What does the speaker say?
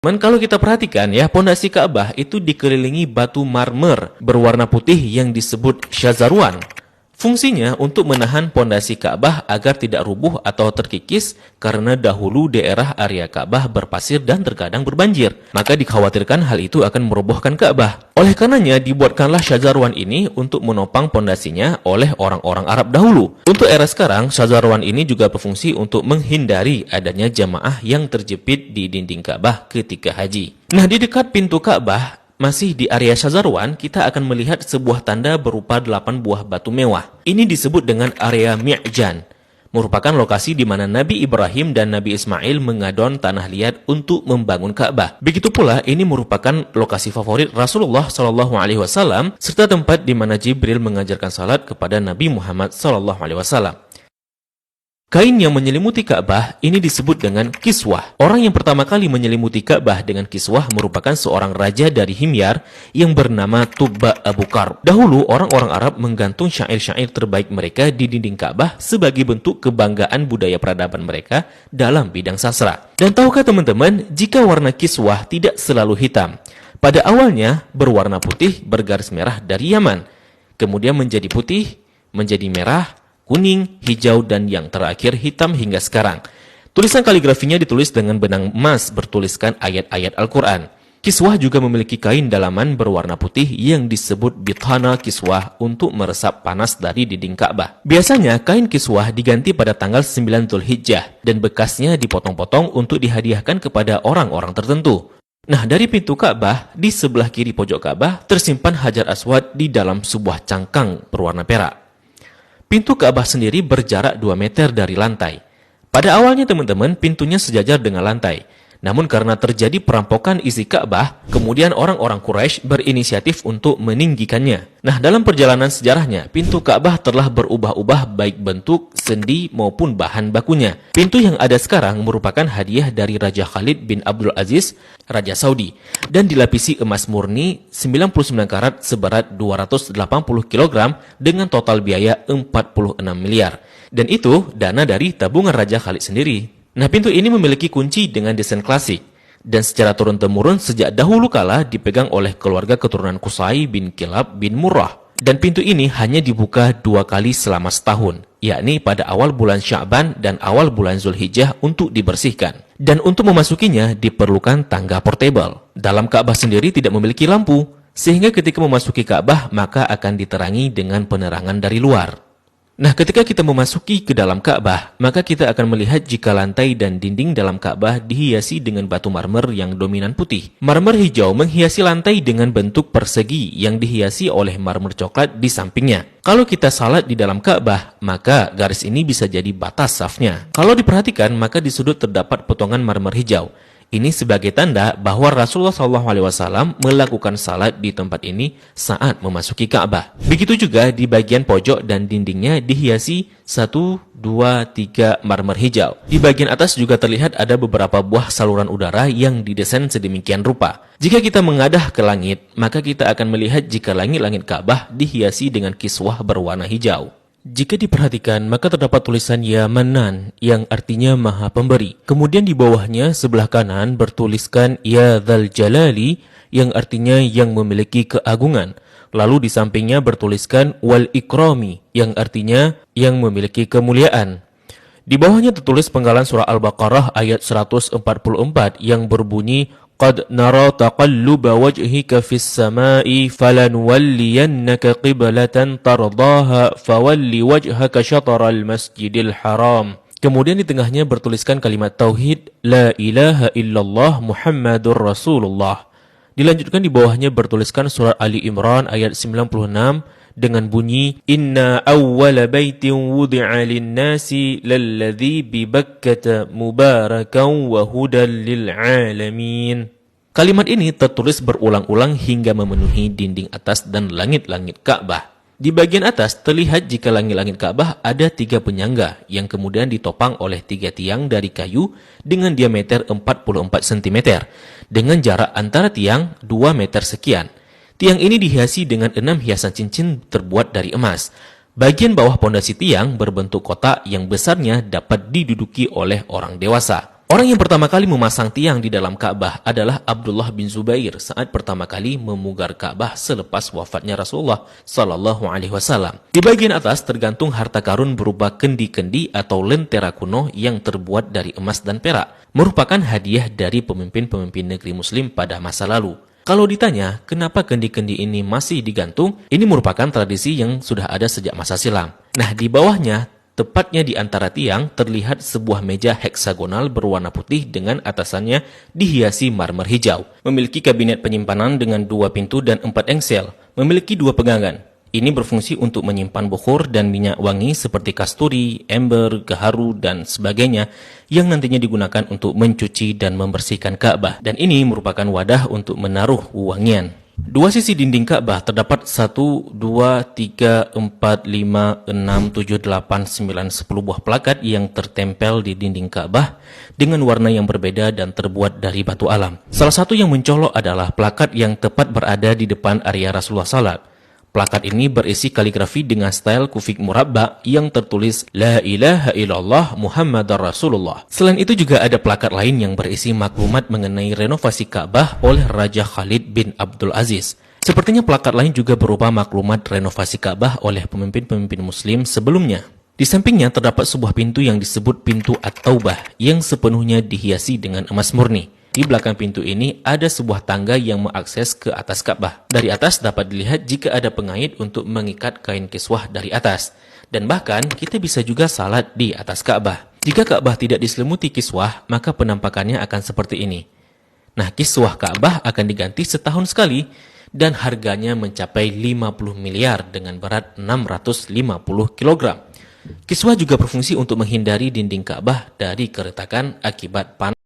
Kalau kita perhatikan ya, pondasi Ka'bah itu dikelilingi batu marmer berwarna putih yang disebut syazarwan. Fungsinya untuk menahan pondasi Ka'bah agar tidak rubuh atau terkikis karena dahulu daerah area Ka'bah berpasir dan terkadang berbanjir. Maka dikhawatirkan hal itu akan merobohkan Ka'bah. Oleh karenanya dibuatkanlah syazarwan ini untuk menopang pondasinya oleh orang-orang Arab dahulu. Untuk era sekarang, syazarwan ini juga berfungsi untuk menghindari adanya jamaah yang terjepit di dinding Ka'bah ketika haji. Nah, di dekat pintu Ka'bah, masih di area syazarwan, kita akan melihat sebuah tanda berupa 8 buah batu mewah. Ini disebut dengan area Mi'jan, merupakan lokasi di mana Nabi Ibrahim dan Nabi Ismail mengadon tanah liat untuk membangun Ka'bah. Begitu pula, ini merupakan lokasi favorit Rasulullah SAW serta tempat di mana Jibril mengajarkan salat kepada Nabi Muhammad SAW. Kain yang menyelimuti Ka'bah ini disebut dengan kiswah. Orang yang pertama kali menyelimuti Ka'bah dengan kiswah merupakan seorang raja dari Himyar yang bernama Tubba Abu Karb. Dahulu, orang-orang Arab menggantung syair-syair terbaik mereka di dinding Ka'bah sebagai bentuk kebanggaan budaya peradaban mereka dalam bidang sastra. Dan tahukah teman-teman, jika warna kiswah tidak selalu hitam. Pada awalnya berwarna putih bergaris merah dari Yaman. Kemudian menjadi putih, menjadi merah, kuning, hijau, dan yang terakhir hitam hingga sekarang. Tulisan kaligrafinya ditulis dengan benang emas bertuliskan ayat-ayat Al-Quran. Kiswah juga memiliki kain dalaman berwarna putih yang disebut bithana kiswah untuk meresap panas dari dinding Ka'bah. Biasanya kain kiswah diganti pada tanggal 9 Dzulhijjah dan bekasnya dipotong-potong untuk dihadiahkan kepada orang-orang tertentu. Nah, dari pintu Ka'bah, di sebelah kiri pojok Ka'bah tersimpan Hajar Aswad di dalam sebuah cangkang berwarna perak. Pintu Ka'bah sendiri berjarak 2 meter dari lantai. Pada awalnya teman-teman, pintunya sejajar dengan lantai. Namun karena terjadi perampokan isi Ka'bah, kemudian orang-orang Quraisy berinisiatif untuk meninggikannya. Nah, dalam perjalanan sejarahnya, pintu Ka'bah telah berubah-ubah baik bentuk, sendi maupun bahan bakunya. Pintu yang ada sekarang merupakan hadiah dari Raja Khalid bin Abdul Aziz, Raja Saudi, dan dilapisi emas murni 99 karat seberat 280 kg dengan total biaya 46 miliar. Dan itu dana dari tabungan Raja Khalid sendiri. Nah, pintu ini memiliki kunci dengan desain klasik dan secara turun-temurun sejak dahulu kala dipegang oleh keluarga keturunan Qusay bin Kilab bin Murrah. Dan pintu ini hanya dibuka 2 kali selama setahun, yakni pada awal bulan Sya'ban dan awal bulan Zulhijjah untuk dibersihkan. Dan untuk memasukinya diperlukan tangga portable. Dalam Ka'bah sendiri tidak memiliki lampu, sehingga ketika memasuki Ka'bah maka akan diterangi dengan penerangan dari luar. Nah, ketika kita memasuki ke dalam Ka'bah, maka kita akan melihat jika lantai dan dinding dalam Ka'bah dihiasi dengan batu marmer yang dominan putih. Marmer hijau menghiasi lantai dengan bentuk persegi yang dihiasi oleh marmer coklat di sampingnya. Kalau kita salat di dalam Ka'bah, maka garis ini bisa jadi batas safnya. Kalau diperhatikan, maka di sudut terdapat potongan marmer hijau. Ini sebagai tanda bahwa Rasulullah SAW melakukan salat di tempat ini saat memasuki Ka'bah. Begitu juga di bagian pojok dan dindingnya dihiasi 1, 2, 3 marmer hijau. Di bagian atas juga terlihat ada beberapa buah saluran udara yang didesain sedemikian rupa. Jika kita mengadah ke langit, maka kita akan melihat jika langit-langit Ka'bah dihiasi dengan kiswah berwarna hijau. Jika diperhatikan, maka terdapat tulisan Ya Manan yang artinya Maha Pemberi. Kemudian di bawahnya sebelah kanan bertuliskan Ya Dzal Jalali yang artinya yang memiliki keagungan. Lalu di sampingnya bertuliskan Wal Ikrami yang artinya yang memiliki kemuliaan. Di bawahnya tertulis penggalan surah Al-Baqarah ayat 144 yang berbunyi Qad nara taqalluba wajhika fis sama'i falanuwalliyannaka qiblatan tardaha fawalli wajhaka syatral masjidil haram. Kemudian di tengahnya bertuliskan kalimat tauhid La ilaha illallah Muhammadur Rasulullah. Dilanjutkan di bawahnya bertuliskan surah Ali Imran ayat 96 dengan bunyi Inna awwala baitin wudi'a lin-nasi lalladzi bi Bakkah mubarakan wa hudan lil alamin. Kalimat ini tertulis berulang-ulang hingga memenuhi dinding atas dan langit-langit Ka'bah. Di bagian atas terlihat jika langit-langit Ka'bah ada 3 penyangga yang kemudian ditopang oleh 3 tiang dari kayu dengan diameter 44 cm dengan jarak antara tiang 2 meter sekian. Tiang ini dihiasi dengan 6 hiasan cincin terbuat dari emas. Bagian bawah pondasi tiang berbentuk kotak yang besarnya dapat diduduki oleh orang dewasa. Orang yang pertama kali memasang tiang di dalam Ka'bah adalah Abdullah bin Zubair saat pertama kali memugar Ka'bah selepas wafatnya Rasulullah Sallallahu Alaihi Wasallam. Di bagian atas tergantung harta karun berupa kendi-kendi atau lentera kuno yang terbuat dari emas dan perak, merupakan hadiah dari pemimpin-pemimpin negeri Muslim pada masa lalu. Kalau ditanya, kenapa kendi-kendi ini masih digantung? Ini merupakan tradisi yang sudah ada sejak masa silam. Nah, di bawahnya, tepatnya di antara tiang, terlihat sebuah meja heksagonal berwarna putih dengan atasannya dihiasi marmer hijau. Memiliki kabinet penyimpanan dengan 2 pintu dan 4 engsel. Memiliki 2 pegangan. Ini berfungsi untuk menyimpan bukhur dan minyak wangi seperti kasturi, ember, gaharu, dan sebagainya yang nantinya digunakan untuk mencuci dan membersihkan Ka'bah. Dan ini merupakan wadah untuk menaruh wangian. 2 sisi dinding Ka'bah terdapat 1, 2, 3, 4, 5, 6, 7, 8, 9, 10 buah plakat yang tertempel di dinding Ka'bah dengan warna yang berbeda dan terbuat dari batu alam. Salah satu yang mencolok adalah plakat yang tepat berada di depan area Rasulullah Salat. Plakat ini berisi kaligrafi dengan style kufik murabba yang tertulis La ilaha illallah Muhammadar Rasulullah. Selain itu juga ada plakat lain yang berisi maklumat mengenai renovasi Ka'bah oleh Raja Khalid bin Abdul Aziz. Sepertinya plakat lain juga berupa maklumat renovasi Ka'bah oleh pemimpin-pemimpin Muslim sebelumnya. Di sampingnya terdapat sebuah pintu yang disebut pintu At-Taubah yang sepenuhnya dihiasi dengan emas murni. Di belakang pintu ini ada sebuah tangga yang mengakses ke atas Ka'bah. Dari atas dapat dilihat jika ada pengait untuk mengikat kain kiswah dari atas. Dan bahkan kita bisa juga salat di atas Ka'bah. Jika Ka'bah tidak diselimuti kiswah, maka penampakannya akan seperti ini. Nah, kiswah Ka'bah akan diganti setahun sekali dan harganya mencapai 50 miliar dengan berat 650 kg. Kiswah juga berfungsi untuk menghindari dinding Ka'bah dari keretakan akibat panas.